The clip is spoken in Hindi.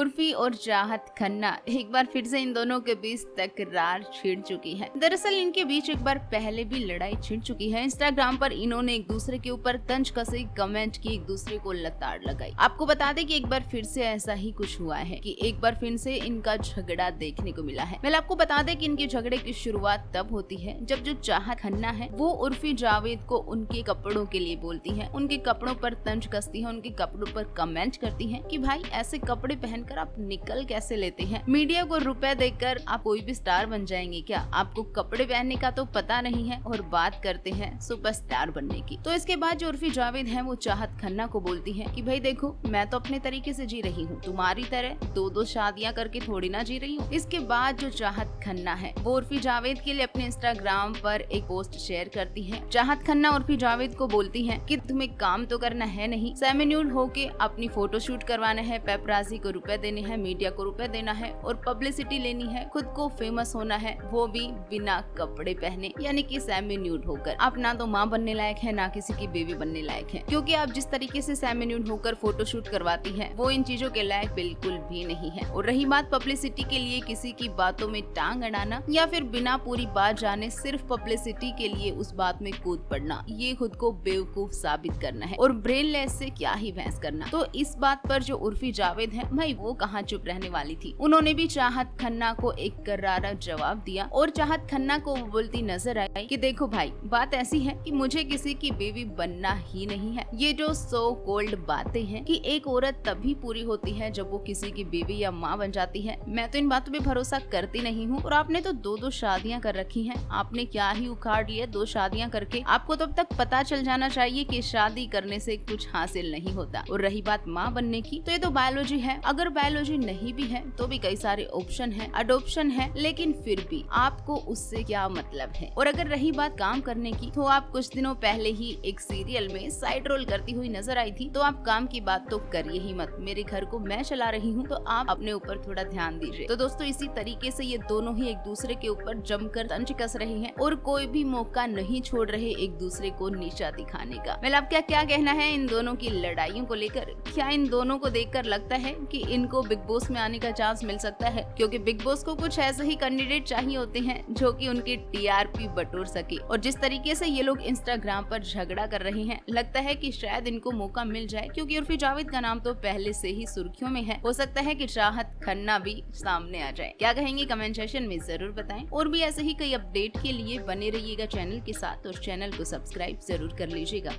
उर्फी और चाहत खन्ना एक बार फिर से इन दोनों के बीच तकरार छिड़ चुकी है। दरअसल इनके बीच एक बार पहले भी लड़ाई छिड़ चुकी है। इंस्टाग्राम पर इन्होंने एक दूसरे के ऊपर तंज कसे, कमेंट की, एक दूसरे को लताड़ लगाई। आपको बता दें कि एक बार फिर से ऐसा ही कुछ हुआ है कि एक बार फिर से इनका झगड़ा देखने को मिला है। मैं आपको बता दें कि इनके झगड़े की शुरुआत तब होती है जब जो चाहत खन्ना है वो उर्फी जावेद को उनके कपड़ों के लिए बोलती है, उनके कपड़ों पर तंज कसती है, उनके कपड़ों पर कमेंट करती है कि भाई ऐसे कपड़े पहनकर आप निकल कैसे लेते हैं? मीडिया को रुपए देकर आप कोई भी स्टार बन जाएंगे क्या? आपको कपड़े पहनने का तो पता नहीं है और बात करते हैं सुपरस्टार बनने की। तो इसके बाद जो उर्फी जावेद है वो चाहत खन्ना को बोलती है कि भाई देखो, मैं तो अपने तरीके से जी रही हूँ, तुम्हारी तरह दो शादियां करके थोड़ी ना जी रही हूँ। इसके बाद जो चाहत खन्ना है वो उर्फी जावेद के लिए अपने इंस्टाग्राम पर एक पोस्ट शेयर करती है। चाहत खन्ना उर्फी जावेद को बोलती है कि तुम्हें काम तो करना है नहीं, सेमी न्यूड होके अपनी फोटो शूट करवाना है, पेपराजी को रुपए देने हैं, मीडिया को रुपए देना है और पब्लिसिटी लेनी है, खुद को फेमस होना है, वो भी बिना कपड़े पहने, यानी कि सेमी न्यूड होकर। आप ना तो माँ बनने लायक है ना किसी की बेबी बनने लायक है, क्योंकि आप जिस तरीके से सेमी न्यूड होकर फोटो शूट करवाती है वो इन चीजों के लायक बिल्कुल भी नहीं है। और रही बात पब्लिसिटी के लिए किसी की बातों में टांग अड़ाना या फिर बिना पूरी बात जाने सिर्फ पब्लिसिटी के लिए उस बात में कूद पड़ना, ये खुद को बेवकूफ साबित करना है और ब्रेनलेस से क्या ही बहस करना। तो इस बात पर जो उर्फी जावेद है भाई वो कहाँ चुप रहने वाली थी। उन्होंने भी चाहत खन्ना को एक करारा जवाब दिया और चाहत खन्ना को वो बोलती नजर आई कि देखो भाई, बात ऐसी है कि मुझे किसी की बीवी बनना ही नहीं है। ये जो सो कोल्ड बातें हैं कि एक औरत तभी पूरी होती है जब वो किसी की बीवी या माँ बन जाती है, मैं तो इन बातों पे भरोसा करती नहीं हूँ। और आपने तो दो शादियां कर रखी हैं, आपने क्या ही उखाड़ लिया 2 शादियां करके। आपको तो अब तक पता चल जाना चाहिए कि शादी करने से कुछ हासिल नहीं होता। और रही बात माँ बनने की, तो ये तो बायोलॉजी है। अगर बायोलॉजी नहीं भी है तो भी कई सारे ऑप्शन है, अडॉप्शन है, लेकिन फिर भी आपको उससे क्या मतलब है। और अगर रही बात काम करने की, तो आप कुछ दिनों पहले ही एक सीरियल में साइड रोल करती हुई नजर आई थी। तो आप काम की बात तो करिए ही मत, मेरे घर को मैं चला रही हूँ, तो आप अपने ऊपर थोड़ा ध्यान दीजिए। तो दोस्तों इसी तरीके से ये दोनों ही एक दूसरे के ऊपर जमकर तंज कस रहे हैं और कोई भी मौका नहीं छोड़ रहे एक दूसरे को नीचा दिखाने का। मतलब आपका क्या कहना है इन दोनों की लड़ाइयों को लेकर? क्या इन दोनों को देखकर लगता है कि इनको बिग बॉस में आने का चांस मिल सकता है? क्योंकि बिग बॉस को कुछ ऐसे ही कैंडिडेट चाहिए होते हैं जो कि उनकी टीआरपी बटोर सके। और जिस तरीके से ये लोग इंस्टाग्राम पर झगड़ा कर रहे हैं, लगता है कि शायद इनको मौका मिल जाए, क्योंकि उर्फी जावेद का नाम तो पहले से ही सुर्खियों में है। हो सकता है कि चाहत खन्ना भी सामने आ जाए। क्या कहेंगे कमेंट सेक्शन में जरूर बताएं। और भी ऐसे ही कई अपडेट के लिए बने रहिएगा चैनल के साथ और चैनल को सब्सक्राइब जरूर कर लीजिएगा।